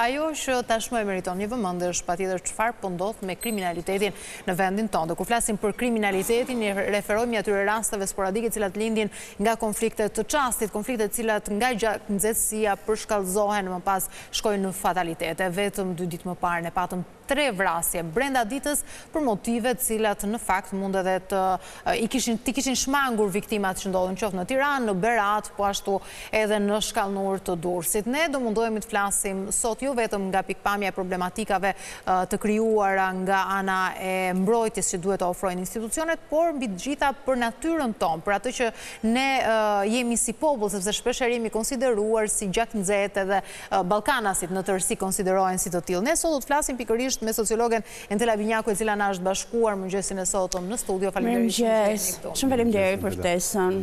ajo që tashmë e meriton një vëmendje është patjetër çfarë po ndodh me kriminalitetin në vendin tonë. Kur flasim për kriminalitetin, ne referohemi atyre rasteve sporadike të cilat lindin nga konflikte të çastit, konflikte të cilat nga nxehtësia përshkallëzohen më pas shkojnë në fatalitete. Vetëm 2 ditë më parë ne patëm 3 vrasje brenda ditës për motive të cilat në fakt mund edhe të kishin shmangur viktimat që ndodhen qoftë në Tiranë, në Berat, po ashtu edhe në Shkallnur të Durrësit. Ne do mundohemi të flasim sot jo vetëm nga pikpamja e problematikave të krijuara nga ana e mbrojtjes që duhet të ofrojnë institucionet, por mbi të gjitha për natyrën tonë, për atë që ne jemi si popull, sepse shpesh jemi konsideruar si gjaknxehtë edhe ballkanasit në tërësi konsiderohen si të tillë. Ne sot do të flasim pikërisht me sociologen Entela Binjaku, e cila na është bashkuar mëngjesin e sotëm në studio. Faleminderit. Shumë faleminderit për ftesën.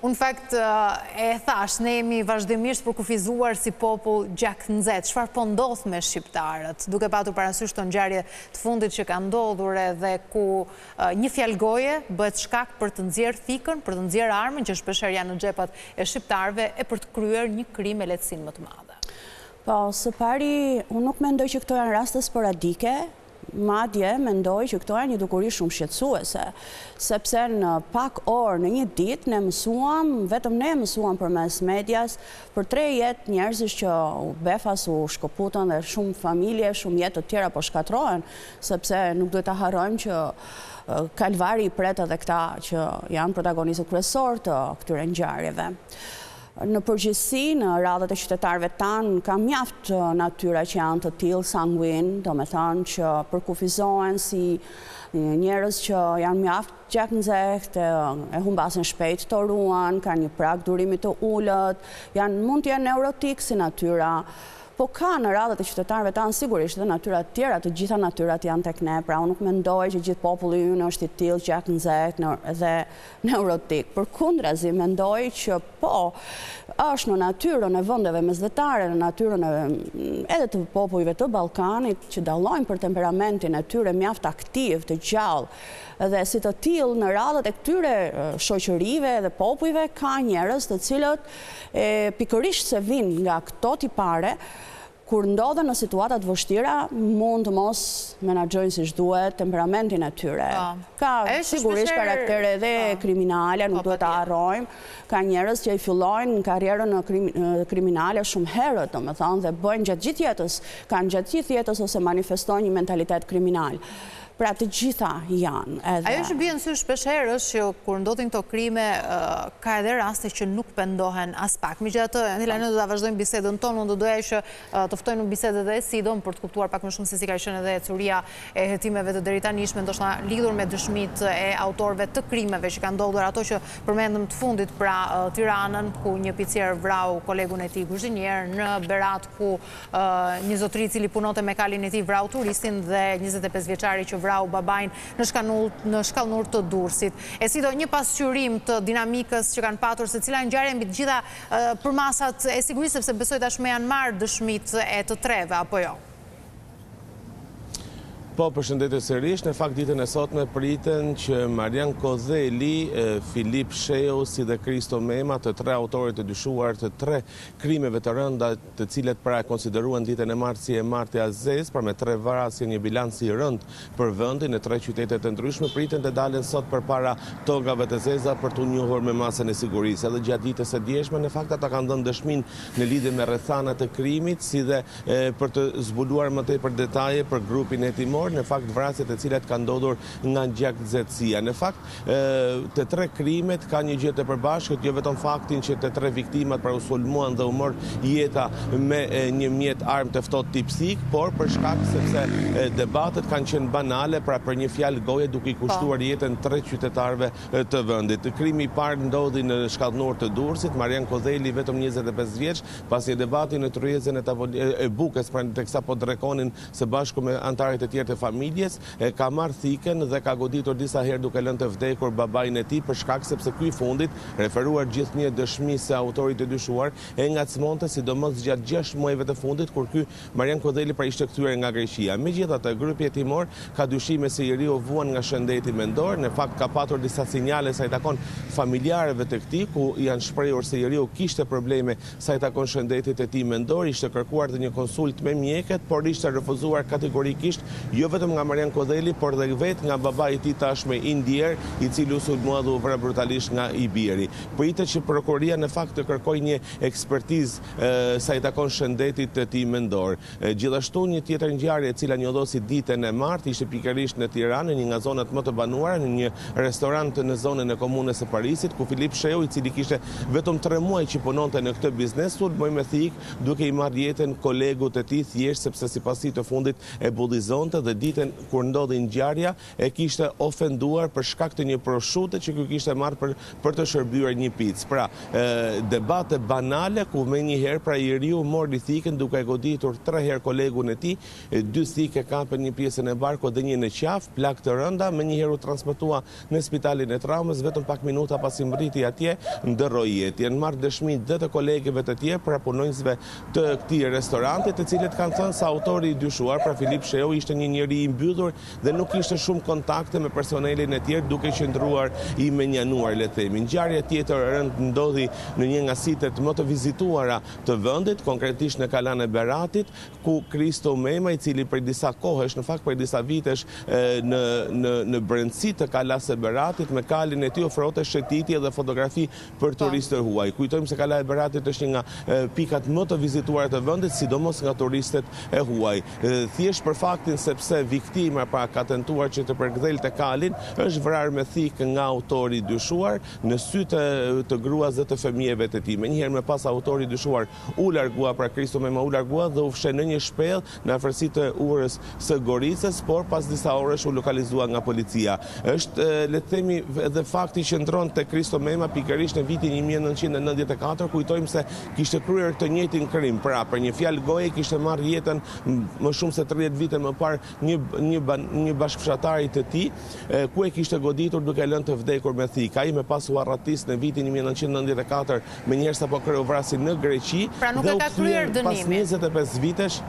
Unë fakt e thash, ne jemi vazhdimisht për kufizuar si popull gjaknxehtë. Çfarë po ndodh me shqiptarët? Duke patur parasysh të ngjarje të fundit që ka ndodhur edhe ku një fjalë goje bëhet shkak për të nxjerrë thikën, për të nxjerrë armën që shpeshherë janë në xhepat e shqiptarëve e për të kryer një krim me lehtësinë më të madhe. Po, së pari, unë nuk mendoj që këto janë raste sporadike, madje mendoj që këto janë një dukuri shumë shqetësuese, sepse në pak orë në një ditë ne mësuam, vetëm ne mësuam përmes medias, për 3 jetë njerëzish që befas u shkëputën dhe shumë familje, shumë jetë të tjera po shkatrohen, sepse nuk duhet ta harrojmë që kalvari i pret edhe këta që janë protagonistët kryesor të këtyre ngjarjeve. Në përgjithësi, në radhët e qytetarëve tanë, ka mjaft natyra që janë të tillë sanguin, domethënë që përkufizohen si njerëz që janë mjaft gjaknxehtë, e humbasin shpejt të ruan, kanë një prag durimi të ulët, mund të janë neurotik si natyra. Po ka në radhët e qytetarëve tanë sigurisht dhe natyrat tjera, të gjitha natyrat janë tek ne, pra unë nuk mendoj që gjithë populli ynë është i tillë gjaknxehtë dhe neurotik. Përkundrazi mendoj që po, është në natyrën e vendeve mesdhetare, në natyrën edhe të popujve të Ballkanit që dallojnë për temperamentin e tyre mjaft aktiv, të gjallë, dhe si të tillë në radhët e këtyre shoqërive dhe popujve ka njerëz të cilët pikërisht se vinë nga këto tipare, kur ndodhen në situata të vështira, mund të mos menaxhojnë siç duhet temperamentin e tyre. Ka sigurisht karaktere edhe kriminale, nuk duhet ta harrojmë. Ka njerëz që i fillojnë karrierën kriminale shumë herët, domethënë, dhe bëjnë gjatë gjithë jetës, kanë gjatë gjithë jetës ose manifestojnë një mentalitet kriminal. Pra të gjitha janë. Ajo që bie në sy shpeshherë është që kur ndodhin këto krime, ka edhe raste që nuk pendohen as pak. Megjithatë, Entela, ne do ta vazhdojmë bisedën tonë, unë do doja që të ftojmë në bisedë edhe Sidon për të kuptuar pak më shumë se si ka qenë edhe curia e hetimeve të deritanishme, ndoshta lidhur me dëshmitë e autorëve të krimeve që kanë ndodhur, ato që përmendëm të fundit, pra Tiranën, ku një picier vrau kolegun e tij kuzhinier, në Berat ku një zotëri i cili punonte me kalin e tij vrau turistin dhe 25 vjeçari që vrau babajnë në Shkallnur të Durrësit. E si do një pasqyrim të dinamikës që kanë patur se cila ngjarje mbi të gjitha përmasat e sigurisë, sepse besoj tashmë janë marrë dëshmitë e të treve, apo jo? Po, përshëndetje sërish. Në fakt ditën e sotme priten që Marian Kozeli, Filip Sheu si dhe Kristo Mema, të 3 autorit të dyshuar të 3 krimeve të rënda, të cilet pra konsideruan ditën e martë si e martë e azes, pra me 3 vrasje, një bilanc i rënd për vendin në 3 qytete të ndryshme, priten të dalen sot përpara togave të zeza për të njohur me masën e sigurisë. Edhe gjatë ditës së djeshme, në fakt ata kanë dhënë dëshminë në lidhje me rrethanat e krimit, si dhe për të zbuluar më tepër detaje për grupin hetimor, në fakt vrasjet e cilat kanë ndodhur nga gjaknxehtësia. Në fakt, të 3 krimet ka një gjë të përbashkët, jo vetëm faktin që të 3 viktimat pra u sulmuan dhe u mor jeta me një mjet armë të ftohtë tip sik, por për shkak sepse debatet kanë qenë banale, pra për një fjalë goje duke i kushtuar jetën 3 qytetarëve të vendit. Krimi i parë ndodhi në Shkallnur të Durrësit, Marian Kozeli vetëm 25 vjeç, pas një debati në tryezën e Bukës, pra teksa po drekonin së bashku me antarët e tjerë të të familjes, ka marrë thiken dhe ka goditur disa herë duke lënë të vdekur babain e tij për shkak sepse ky i fundit, referuar gjithnjë dëshmi se autori të dyshuar e ngacmonte sidomos gjatë 6 muajve të fundit kur ky Marian Kodheli pra ishte kthyer nga Greqia. Megjithatë, grupi hetimor ka dyshime se i riu vuan nga shëndeti mendor, në fakt ka patur disa sinjale sa i takon familjarëve të këtij ku janë shprehur se i riu kishte probleme sa i takon shëndetit e tij mendor, ishte kërkuar të një konsult me mjekët, por ishte refuzuar kategorikisht jo vetëm nga Marian Kodheli, por dhe vetë nga babai i tij tashmë Indier, i cili u sulmua dhe u vra brutalisht nga i biri. Pritet që prokuroria në fakt të kërkojë një ekspertizë sa i takon shëndetit të tij mendor. Gjithashtu një tjetër ngjarje e cila njodosi ditën e martë ishte pikërisht në Tiranë, një nga zonat më të banuara, në një restorant në zonën e komunës së Parisit, ku Filip Sheu, i cili kishte vetëm 3 muaj që punonte në këtë biznes, sulmoi me thik duke i marrë jetën kolegut të tij thjesht sepse sipas tij të fundit e bullizonte dhe ditën kur ndodhi ngjarja e kishte ofenduar për shkak të një proshute që ky kishte marrë për të shërbyer një picë. Pra, debate banale ku menjëherë pra i riu mori thikën duke e goditur 3 herë kolegun e tij, 2 thikë kapën një pjesën e barkut dhe një në qafë, plak të rënda, menjëherë u transportua në spitalin e traumës, vetëm pak minuta pasi mbriti atje, ndërroi jetë. Janë marrë dëshmi dhe të kolegëve të tjerë, pra punonjësve të këtij restoranti, të cilët kanë thënë se autori i dyshuar, pra Filip Sheu, ishte një njeri i mbyllur dhe nuk kishte shumë kontakte me personelin e tjerë, duke qëndruar i menjanuar, le të themi. Ngjarje tjetër e rëndë ndodhi në një nga sitet më të vizituara të vendit, konkretisht në Kalan e Beratit, ku Kristo Mema, i cili për disa kohësh, në fakt për disa vitesh në brendësi të Kalas së Beratit, me kalin e tij ofrote shëtitje dhe fotografi për turistë huaj. Kujtojmë se Kala e Beratit është një nga pikat më të vizituara të vendit, sidomos nga turistët e huaj. Thjesht për faktin sepse viktima pra ka tentuar që të përkthelte kalin, është vrarë me thikë nga autori i dyshuar në sy të gruas dhe të fëmijëve të tij. Menjëherë me pas autori i dyshuar u largua, pra Kristo Mema u largua dhe u fshe në një shpellë në afërsi të urës së Goricës, por pas disa orësh u lokalizua nga policia. Është, le të themi, edhe fakti që ndron te Kristo Mema pikërisht në vitin 1994, kujtojmë se kishte kryer të njëjtin krim, pra për një fjalë goje kishte marrë jetën më shumë se 30 vite më parë një bashkëfshatari të tij, ku e kishte goditur duke lënë të vdekur me thikë. Ai me pas u arratis në vitin 1994 menjëherë sapo kreu vrasin në Greqi. Pra nuk e ka kryer dënimin. Pas 25 vitesh,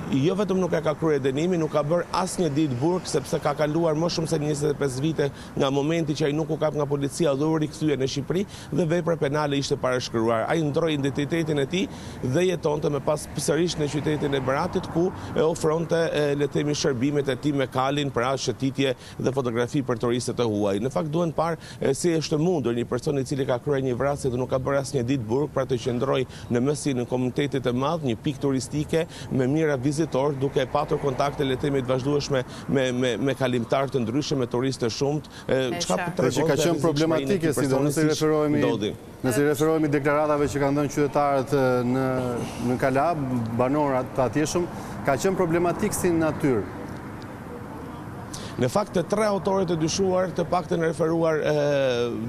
jo vetëm nuk e ka kryer dënimin, nuk ka bërë asnjë ditë burg sepse ka kaluar më shumë se 25 vite nga momenti që ai nuk u kap nga policia dhe u rikthye në Shqipëri dhe vepra penale ishte parashkruar. Ai ndroi identitetin e tij dhe jetonte më pas sërish në qytetin e Beratit ku e ofronte le të themi shërbimet e tij me kalin për shëtitje dhe fotografi për turistët e huaj. Në fakt duhen parë si është mundur një person i cili ka kryer një vrasje dhe nuk ka bërë asnjë ditë burg pra të qëndrojë në mesin në komunitetin e madh, një pikë turistike me mira vizitor, duke patur kontakte le të themi të vazhdueshme me kalimtar të ndryshëm, me turistë të shumt, çka që ka qenë problematike, sidomos nëse referohemi deklaratave që kanë dhënë qytetarët në Kala, banorët të atjeshëm, ka qenë problematik si natyrë. Në fakt të 3 autorët e dyshuar, të paktën referuar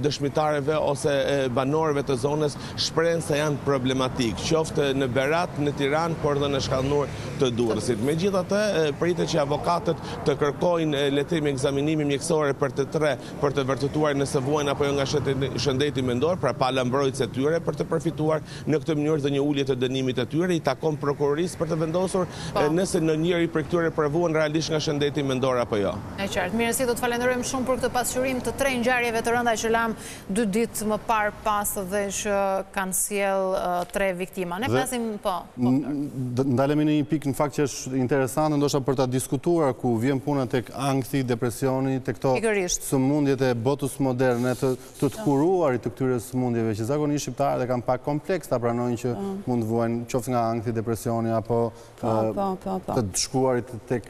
dëshmitarëve ose banorëve të zonës shprehen se janë problematik, qoftë në Berat, në Tiranë, por dhe në shkallënur të Durrësit. Megjithatë, pritet që avokatët të kërkojnë le të themi ekzaminimin mjekësor për të 3 për të vërtetuar nëse vuajnë apo jo nga shëndeti mendor, pra pala mbrojtëse e tyre për të përfituar në këtë mënyrë dhe një ulje të dënimit të tyre, i takon prokurorisë për të vendosur nëse në njëri prej këtyre provuan realisht nga shëndeti mendor apo jo. E qartë, mirësi, do të falenderojmë shumë për këtë pasqyrim të 3 ngjarjeve të rënda që lam 2 ditë më parë pas dhe që kanë sjell 3 viktima. Ne flasim ndalemi në një pikë në fakt që është interesante ndoshta për ta diskutuar, ku vjen puna tek ankthi, depresioni, tek këto sëmundjet e botës moderne, të kuruarit të këtyre sëmundjeve që zakonisht shqiptarët e kanë pak kompleks ta pranojnë që mund të vuajnë qoftë nga ankthi, depresioni apo të shkuarit tek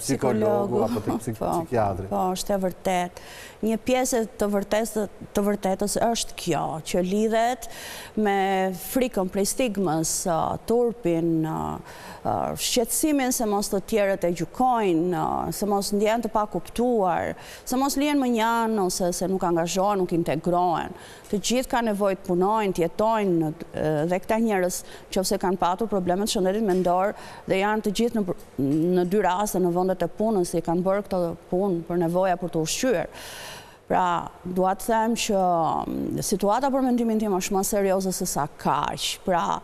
psikologu apo tek psikiatri. Po, është e vërtet. Një pjesë të vërtetës është kjo, që lidhet me frikën prej stigmës, turpin, shqetësimin se mos të tjerët e gjykojnë, se mos ndjen të pakuptuar, se mos lihen më njanë ose se nuk angazhohen, nuk integrohen. Të gjithë kanë nevojë të punojnë, të jetojnë, dhe këta njerëz nëse kanë patur probleme të shëndetit mendor dhe janë të gjithë në dy raste në vendet e punës, i kanë bërë këtë punë për nevoja për të ushqyer. Pra, dua të them që situata për mendimin tim është më serioze se sa kaq. Pra,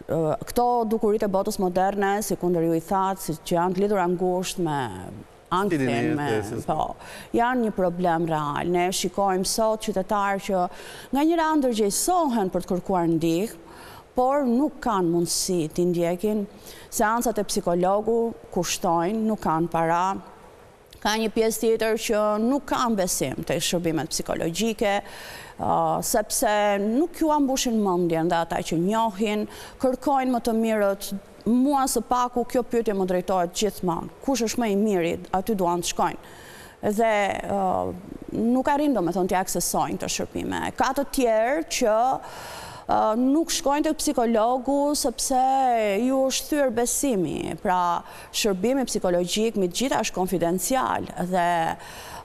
këto dukurit e botës moderne, si kundër ju i thatë, që janë të lidhura ngushtë me anktin, janë një problem real. Ne shikojmë sot qytetarë që nga njëra ndërgjegjësohen për të kërkuar ndihmë, por nuk kanë mundësi të ndjekin. Seancat e psikologu kushtojnë, nuk kanë para. Ka një pjesë tjetër që nuk kanë besim të shërbimet psikologjike, sepse nuk ju ambushin mendjen dhe ata që njohin, kërkojnë më të mirët. Mua së paku kjo pyetje më drejtohet gjithmonë. Kush është më i miri, aty duan të shkojnë. Dhe nuk arrin domethënë të aksesojnë të shërbime. Ka të tjerë që nuk shkojnë të psikologu sepse ju është thyer besimi. Pra, shërbimi psikologjik me gjitha është konfidencial dhe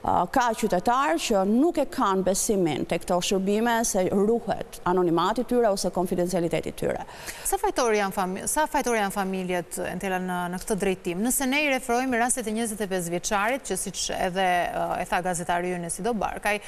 ka qytetarë që nuk e kanë besimin të këto shërbime se ruhet anonimati tyre ose konfidencialiteti tyre. Sa fajtori janë familjet në këtë drejtim? Nëse ne i referojmë rastet e 25 vjeçarit, që siç edhe e tha gazetari ynë Sido Barkaj,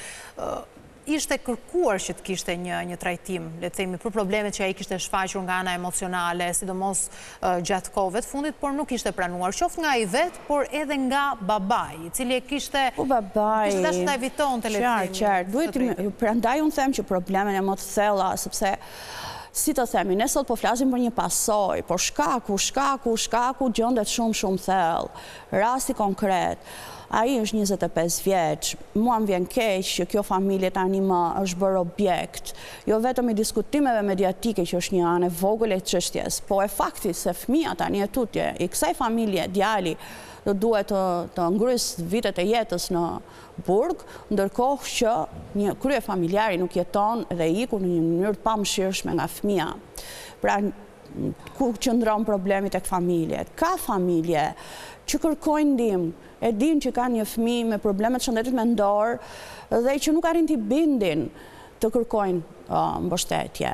ishte kërkuar që të kishte një trajtim, le të themi, për problemet që ai kishte shfaqur nga ana emocionale, sidomos gjatë kohëve të fundit, por nuk ishte pranuar, qoftë nga ai vet, por edhe nga babai, i cili kishte dashur ta evitonte, le të themi. Qartë, prandaj unë them që problemet e më të thella, sepse si të themi, ne sot po flasim për një pasojë, por shkaku gjendet shumë thellë. Rasti konkret. Ai është 25 vjeç, mua më vjen keq që kjo familje tani më është bërë objekt, jo vetëm i diskutimeve mediatike që është një anë e vogël e çështjes, po e fakti se fëmia tani e tutje, i kësaj familje, djali, do duhet të ngrys vitet e jetës në burg, ndërkohë që një krye familjari nuk jeton dhe iku në një mënyrë të pamëshirshme nga fëmia. Pra, ku qëndron problemi tek familjet? Ka familje që kërkojnë ndihmë, e din që kanë një fëmijë me probleme të shëndetit mendor dhe që nuk arrin t'i bindin të kërkojnë mbështetje.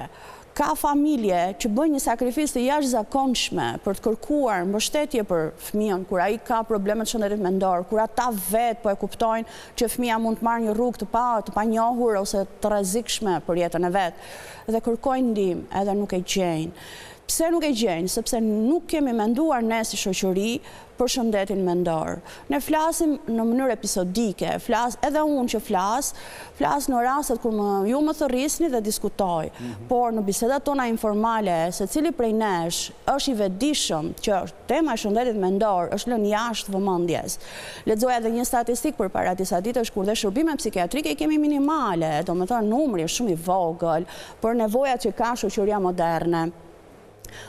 Ka familje që bëjnë një sakrificë të jashtëzakonshme për të kërkuar mbështetje për fëmijën kur ai ka probleme të shëndetit mendor, kur ata vetë po e kuptojnë që fëmia mund të marrë një rrugë të panjohur ose të rrezikshme për jetën e vet, dhe kërkojnë ndihmë edhe nuk e gjejnë. Pse nuk e gjejnë? Sepse nuk kemi menduar ne si shoqëri për shëndetin mendor. Ne flasim në mënyrë episodike, edhe unë që flas në rastet kur ju më thërrisni dhe diskutoj, por në bisedat tona informale, secili prej nesh është i vetëdijshëm që tema e shëndetit mendor është lënë jashtë vëmendjes. Lexoja edhe një statistikë përpara disa ditësh kur dhe shërbime psikiatrike i kemi minimale, domethënë numri është shumë i vogël për nevojat që ka shoqëria moderne.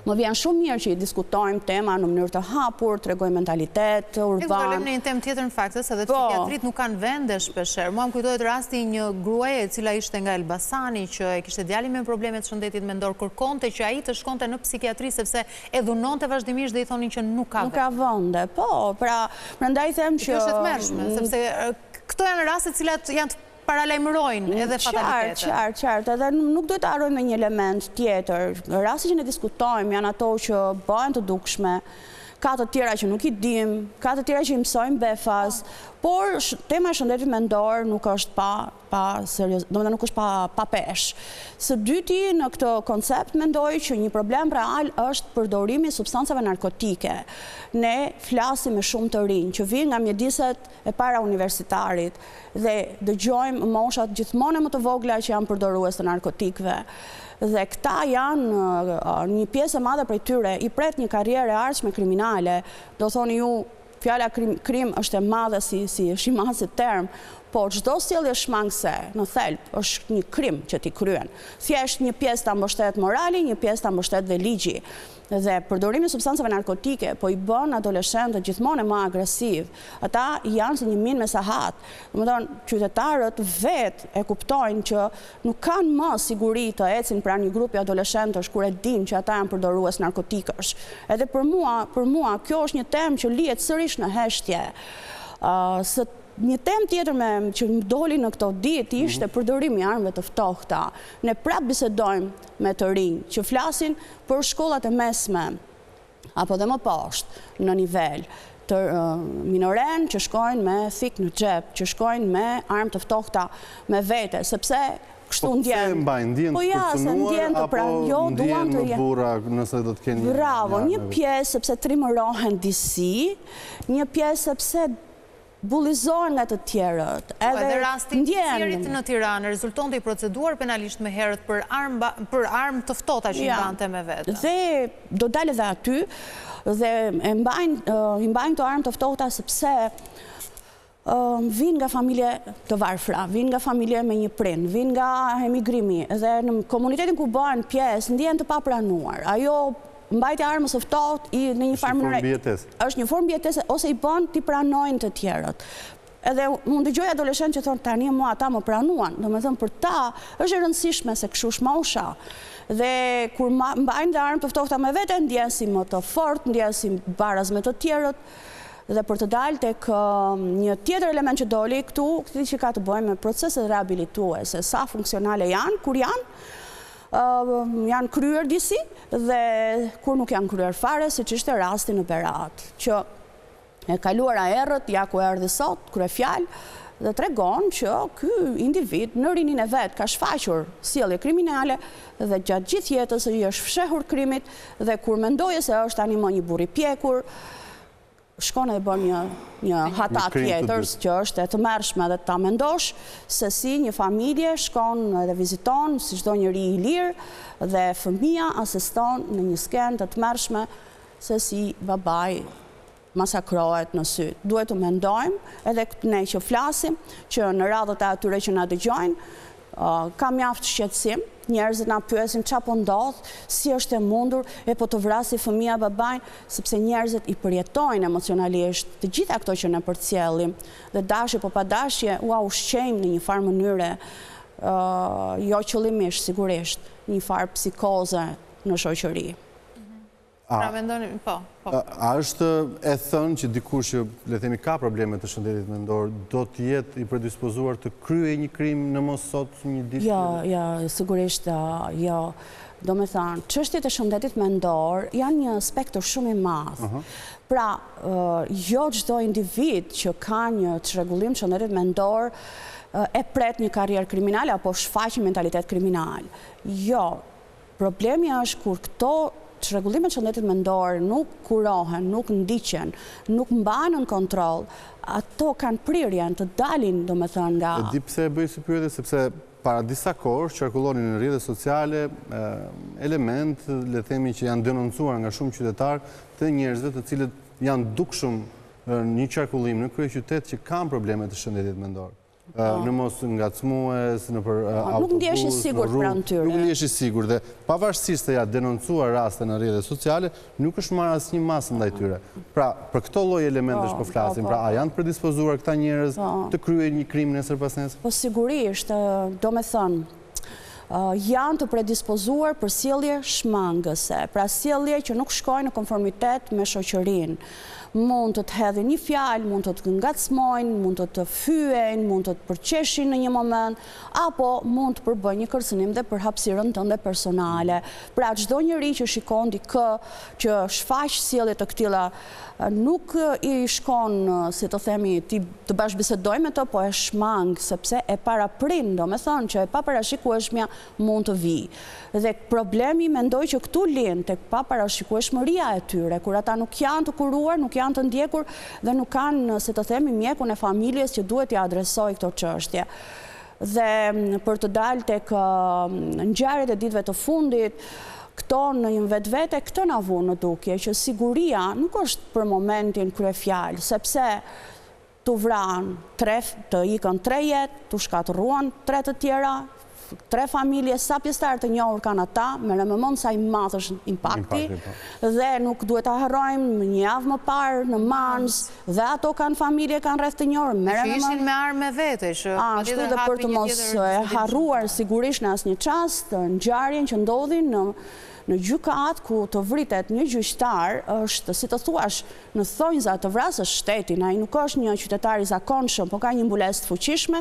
Më vjen shumë mirë që i diskutojmë tema në mënyrë të hapur, tregojmë mentalitet urban. Ne kalojmë në një temë tjetër në fakt, se edhe psikiatrit nuk kanë vende shpeshherë. Mua më kujtohet rasti një gruaje e cila ishte nga Elbasani, që kishte djalin me probleme të shëndetit mendor, kërkonte që ai të shkonte në psikiatri sepse e dhunonte vazhdimisht dhe i thonin që nuk ka vende. Nuk ka vende, po, pra, prandaj them që kjo është e tmerrshme, sepse këto janë raste të cilat janë të paralajmërojnë edhe fatalitetet. Qartë, edhe nuk duhet të harrojmë një element tjetër. Rastet që ne diskutojmë janë ato që bëhen të dukshme, ka të tjera që nuk i dim, ka të tjera që i mësojmë befas, por tema e shëndetit mendor nuk është nuk është pa pesh. Së dyti në këtë koncept mendoj që një problem real është përdorimi i substancave narkotike. Ne flasim me shumë të rinj që vijnë nga mjediset e para universitarit dhe dëgjojmë moshat gjithmonë më të vogla që janë përdorues të narkotikëve. Dhe këta janë një pjesë e madhe prej tyre i pret një karrierë e ardhshme kriminale. Do thoni ju, fjala krim është e madhe si shimasit term, po çdo sjellje shmangëse në thelb është një krim që ti kryen. Thjesht një pjesë ta mbështet morali, një pjesë ta mbështet dhe ligji. Dhe përdorimi i substancave narkotike po i bën adoleshentët gjithmonë më agresiv. Ata janë si një minë me sahat. Domethënë, qytetarët vetë e kuptojnë që nuk kanë më siguri të ecin pranë një grupi adoleshentësh kur e dinë që ata janë përdorues narkotikësh. Edhe për mua kjo është një temë që lihet sërish në heshtje. Një temë tjetër që më doli në këto ditë ishte përdorimi i armëve të ftohta. Ne prapë bisedojmë me të rinj që flasin për shkollat e mesme apo dhe më poshtë në nivel të minoren që shkojnë me thik në xhep, që shkojnë me armë të ftohta me vete, sepse kështu ndjen. Po ja, se ndjen të ndjen më burra nëse do të kenë. Bravo, një pjesë sepse trimërohen disi, një pjesë sepse bullizohen nga të tjerët. Edhe rasti i Cirit në Tiranë rezultonte i proceduar penalisht më herët për armë të ftohta që i mbante me vete. Dhe do dalë edhe aty dhe i mbajnë të armë të ftohta sepse vinë nga familje të varfra, vinë nga familje me një prind, vinë nga emigrimi dhe në komunitetin ku bëhen pjesë ndjen të papranuar. Ajo mbajtja armës së ftohtë në një farë mënyrë është një formë mbijetese ose i bën ti pranojnë të tjerët. Edhe unë dëgjoj adoleshentë që thonë tani mua ata më pranuan, domethënë për ta është e rëndësishme se kështu është mosha. Dhe kur mbajnë armë të ftohta me vete ndjen si më të fortë, ndjen si baraz me të tjerët. Dhe për të dalë tek një tjetër element që doli këtu, që ka të bëjë me proceset rehabilituese, sa funksionale janë, kur janë kryer disi dhe kur nuk janë kryer fare, siç ishte rasti në Berat, që e kaluara errët, ja ku erdhi sot, kryefjalë, dhe tregon që ky individ në rinin e vet ka shfaqur sjellje kriminale dhe gjatë gjithë jetës i është fshehur krimit dhe kur mendoje se është tani më një burr i pjekur, shkon e bën një hata tjetër që është e tmerrshme dhe ta mendosh se si një familje shkon dhe viziton si çdo njeri i lirë dhe fëmia asiston në një skenë të tmerrshme se si babai masakrohet në sy. Duhet të mendojmë edhe ne që flasim që në radhët e atyre që na dëgjojnë ka mjaft shqetësim, njerëzit na pyesin çfarë po ndodh, si është e mundur, po të vrasi fëmia babain, sepse njerëzit i përjetojnë emocionalisht të gjitha ato që ne përcjellim. Dhe dashje po pa dashje, u ushqejmë në një farë mënyre, jo qëllimisht sigurisht, një farë psikoze në shoqëri. A është e thënë që dikush që le themi ka probleme të shëndetit mendor do të jetë i predispozuar të kryejë një krim në mos sot një ditë? Jo, sigurisht jo. Do me thënë, çështjet e shëndetit mendor janë një spektër shumë i madh. Pra, jo çdo individ që ka një çrregullim shëndetit mendor e pret një karrierë kriminale apo shfaq një mentalitet kriminal. Jo, problemi është kur këto çrregullimet shëndetit mendor nuk kurohen, nuk ndiqen, nuk mbahen në kontroll, ato kanë prirjen të dalin, domethënë nga. E di pse e bëj si pyetje, sepse para disa kohësh qarkullonin në rrjetet sociale element, le themi që janë denoncuar nga shumë qytetarë të njerëzve të cilët janë dukshëm një qarkullim në kryeqytet që kanë probleme të shëndetit mendor. Në mos ngacmues, në për autobus, nuk ndjesh i sigurt pranë tyre. Nuk ndjesh i sigurt dhe pavarësisht se ja denoncuar raste në rrjetet sociale, nuk është marrë asnjë masë ndaj tyre. Pra, për këto lloj elementesh po flasim, pra a janë të predispozuar këta njerëz të kryejnë një krim nesër pas nesër? Po sigurisht, domethënë, janë të predispozuar për sjellje shmangëse, pra sjellje që nuk shkojnë në konformitet me shoqërinë. Mund të të hedhin një fjalë, mund të të ngacmojnë, mund të të fyejnë, mund të të përqeshin në një moment, apo mund të përbëjnë një kërcënim dhe për hapësirën tënde personale. Pra, çdo njeri që shikon dikë që shfaq sjellje të këtilla, nuk i shkon, si të themi, të bashkëbisedoj me të, po e shmang, sepse e paraprind, domethënë që e paparashikueshmja mund të vijë. Dhe problemi mendoj që këtu lind tek paparashikueshmëria e tyre, kur ata nuk janë të kuruar, nuk janë të ndjekur dhe nuk kanë, si të themi, mjekun e familjes që duhet t'i adresoj këto çështje. Dhe për të dalë tek ngjarjet e ditëve të fundit, këto në një vetvete, këtë na vu në dukje që siguria nuk është për momentin kryefjalë, sepse të vranë, të ikën 3 jetë, të shkatëruan 3 të tjera, 3 familje, sa pjesëtarë të njohur kanë ata, me rëmëmon sa i madh është impakti, dhe nuk duhet ta harrojmë një javë më parë në Mans, dhe ato kanë familje, kanë rreth të njohur, me rëmëmon... Që ishin me armë vete, që... Ashtu dhe për të mos harruar sigurisht në asnjë çast, ngjarjen që ndodhin në gjykat ku të vritet një gjyqtar është, si të thuash, në thonjza të vrasës shtetin, ai nuk është një qytetar i zakonshëm, po ka një mbulesë të fuqishme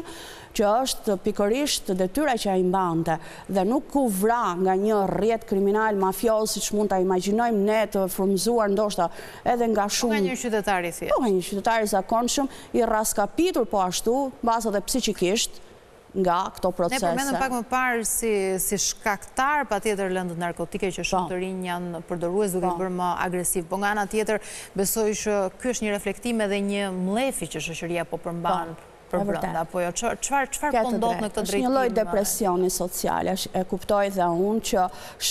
që është pikërisht detyra që ai mbante dhe nuk u vra nga një rrjet kriminal mafioz siç mund ta imagjinojmë ne të frymëzuar ndoshta edhe nga shumë. Nga një qytetar i thjeshtë. Po, nga një qytetar i zakonshëm, i rraskapitur po ashtu, mbas edhe psiqikisht nga këto procese. Ne përmendëm pak më parë si shkaktar patjetër lëndët narkotike që shumë të rinj janë përdorues duke bërë më agresiv. Po nga ana tjetër besoj që ky është një reflektim edhe një mlefi që shoqëria po përmban për brenda. Po jo, çfarë po ndodh në këtë drejtim? Është një lloj depresioni social. E kuptoj dhe unë që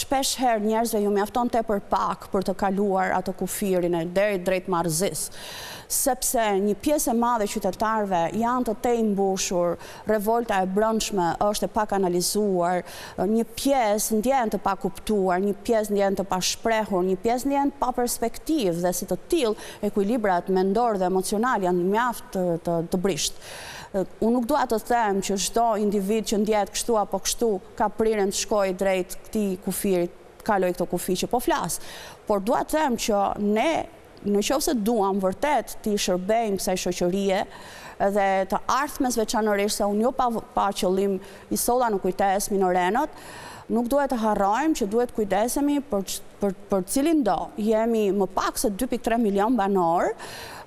shpesh herë njerëzve ju mjafton tepër pak për të kaluar atë kufirin e deri drejt marrëzisë. Sepse një pjesë e madhe qytetarëve janë të tej mbushur, revolta e brendshme është e pakanalizuar, një pjesë ndjen të pakuptuar, një pjesë ndjen të pashprehur, një pjesë ndjen pa perspektivë dhe si të tillë ekuilibrat mendor dhe emocional janë mjaft të brisht. Unë nuk dua të them që çdo individ që ndjet kështu apo kështu ka prirën të shkojë drejt këtij kufirit, kaloj këto kufi që po flas, por dua të them që ne në qoftë se duam vërtet të i shërbejmë kësaj shoqërie dhe të ardhmes veçanërisht se unë jo pa qëllim i solla në kujtes minorenët, nuk duhet të harrojmë që duhet kujdesemi për cilin do. Jemi më pak se 2.3 milion banor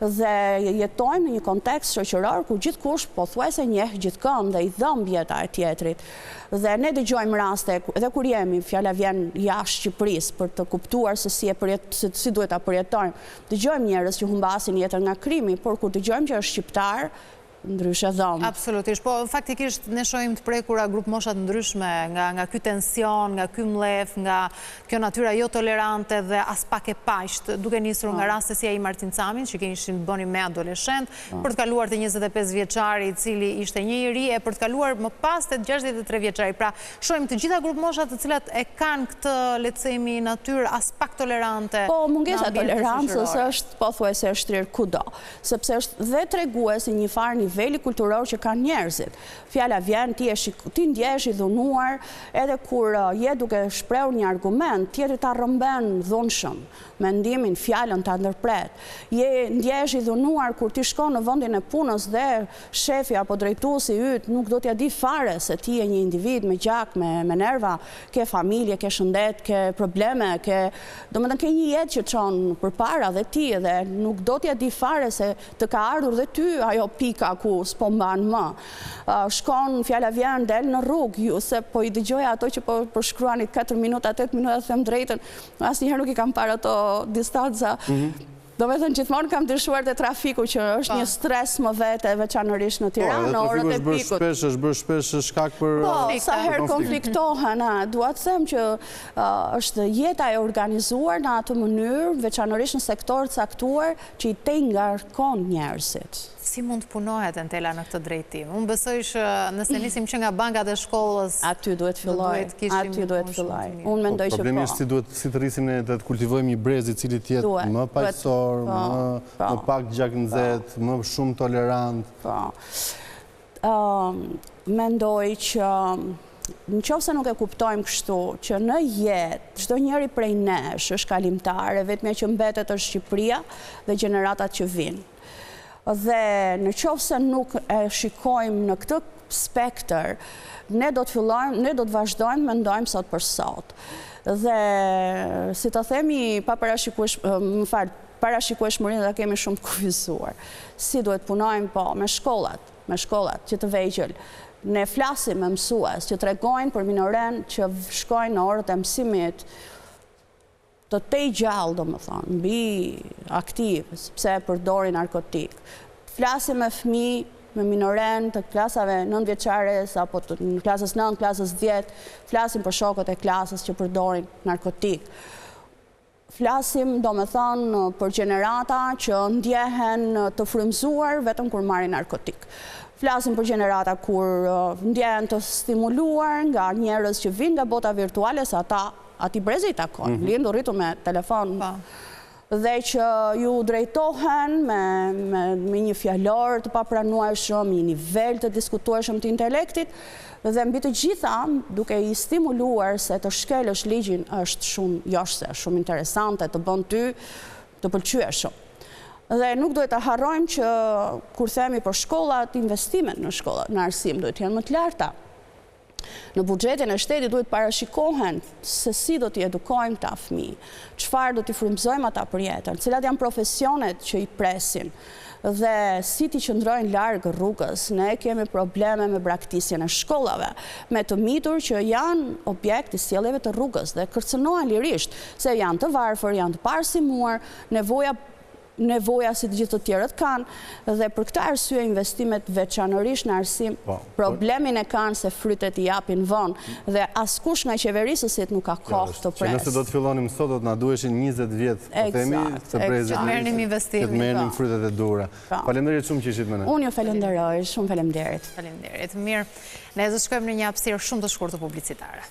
dhe jetojmë në një kontekst shoqëror ku gjithkush pothuajse njeh gjithkënd dhe i dhëm jeta e tjetrit. Dhe ne dëgjojmë raste, edhe kur jemi, fjala vjen jashtë Shqipërisë për të kuptuar se si duhet ta përjetojmë. Dëgjojmë njerëz që humbasin jetën nga krimi, por kur dëgjojmë që është shqiptar, ndryshe dhëmë. Absolutisht, po faktikisht ne shohim të prekura grup moshat ndryshme nga ky tension, nga ky mlef, nga kjo natyra jo tolerante dhe as pak e paqt, duke nisur nga raste si ai Martin Camin, që kishin bënë me adoleshent, për të kaluar te 25 vjeçari i cili ishte një i ri, e për të kaluar më pas te 63 vjeçari. Pra, shohim të gjitha grup moshat të cilat e kanë këtë, le të themi, natyrë as pak tolerante. Po, mungesa tolerancës është pothuajse e shtrirë kudo, sepse është dhe treguesi një farë niveli kulturor që kanë njerëzit. Fjala vjen, ti ndjesh i dhunuar, edhe kur je duke shprehur një argument, tjetri ta rrëmben dhunshëm, mendimin, fjalën ta ndërpret. Je ndjesh i dhunuar kur ti shkon në vendin e punës dhe shefi apo drejtuesi yt nuk do t'ja di fare se ti je një individ me gjak, me nerva, ke familje, ke shëndet, ke probleme, domethënë ke një jetë që çon përpara dhe ti dhe nuk do t'ja di fare se të ka ardhur dhe ty ajo pika ku s'po mban më. Shkon, fjala vjen, del në rrugë, ju se po i dëgjoja ato që po përshkruanit 4 minuta, 8 minuta, them drejtën, asnjëherë nuk i kam parë ato distanca. Do me thënë, gjithmonë kam dëshuar të trafiku që është një stres më vete veçanërisht në Tiranë në orët e pikut. është bërë shpesh shkak për... Po, sa herë konfliktohen, dua të them që është jeta e organizuar në atë mënyrë, veçanërisht në sektor të caktuar, që i tej ngarkon njerëzit. Si mund të punohet Entela në këtë drejtim? Unë besoj që nëse nisim që nga bankat e shkollës... Aty duhet filloj. Unë mendoj që po. Problemi është si të rrisim ne të kultivojmë një brez i cili të jetë më paqësor, më pak gjaknxet, më shumë tolerant. Mendoj që në qoftë se nuk e kuptojmë kështu, që në jetë, çdo njeri prej nesh është kalimtar, e vetmja që mbetet është Shqipëria dhe gjeneratat që vinë. Dhe në qoftë se nuk e shikojmë në këtë spektër, ne do të vazhdojmë mendojmë sot për sot. Dhe si të themi parashikueshmërinë dhe kemi shumë të kufizuar. Si duhet punojmë po me shkollat që të vegjël. Ne flasim me mësues që tregojnë për minoren që shkojnë në orët e mësimit të tej gjallë, do më thonë, mbi aktiv, sepse përdorin narkotik. Flasim me fëmijë, me minoren të klasave 9 vjeçares, apo të klasës 9, klasës 10, flasim për shokët e klasës që përdorin narkotik. Flasim, do me thonë, për gjenerata që ndjehen të frymzuar vetëm kur marrin narkotik. Flasim për gjenerata kur ndjehen të stimuluar nga njerëz që vinë nga bota virtuale, sa ata ati brezi i takojnë, lindu rritu me telefon, dhe që ju drejtohen me një fjalor të papranueshëm, një nivel të diskutueshëm të intelektit, dhe mbi të gjitha, duke i stimuluar se të shkelësh ligjin është shumë joshse, shumë interesante, të bën ty të pëlqyeshëm. Dhe nuk duhet të harrojmë që kur themi për shkollat, investimet në shkollat, në arsim duhet të jenë më të larta. Në buxhetin e shtetit duhet parashikohen se si do t'i edukojmë ta fëmijë, çfarë do t'i frymëzojmë ata për jetën, cilat janë profesionet që i presin dhe si t'i qëndrojnë larg rrugës. Ne kemi probleme me braktisjen e shkollave, me të mitur që janë objekt i sjelljeve të rrugës dhe kërcënohen lirisht, se janë të varfër, janë të parsimuar, nevoja si të gjithë të tjerët kanë, dhe për këta arsye investimet veçanërisht në arsim problemin e kanë se frytet i japin vonë dhe askush nga qeverisësit nuk ka kohë të presë. Nëse do të fillonim sot, do të na duheshin 20 vjet të themi të prezit. Që të merrnim investimin. Që të merrnim frytet e dura. Faleminderit shumë që ishit me ne. Unë ju falenderoj, shumë faleminderit. Faleminderit. Mirë, ne do të shkojmë në një hapësirë shumë të shkurtër publicitare.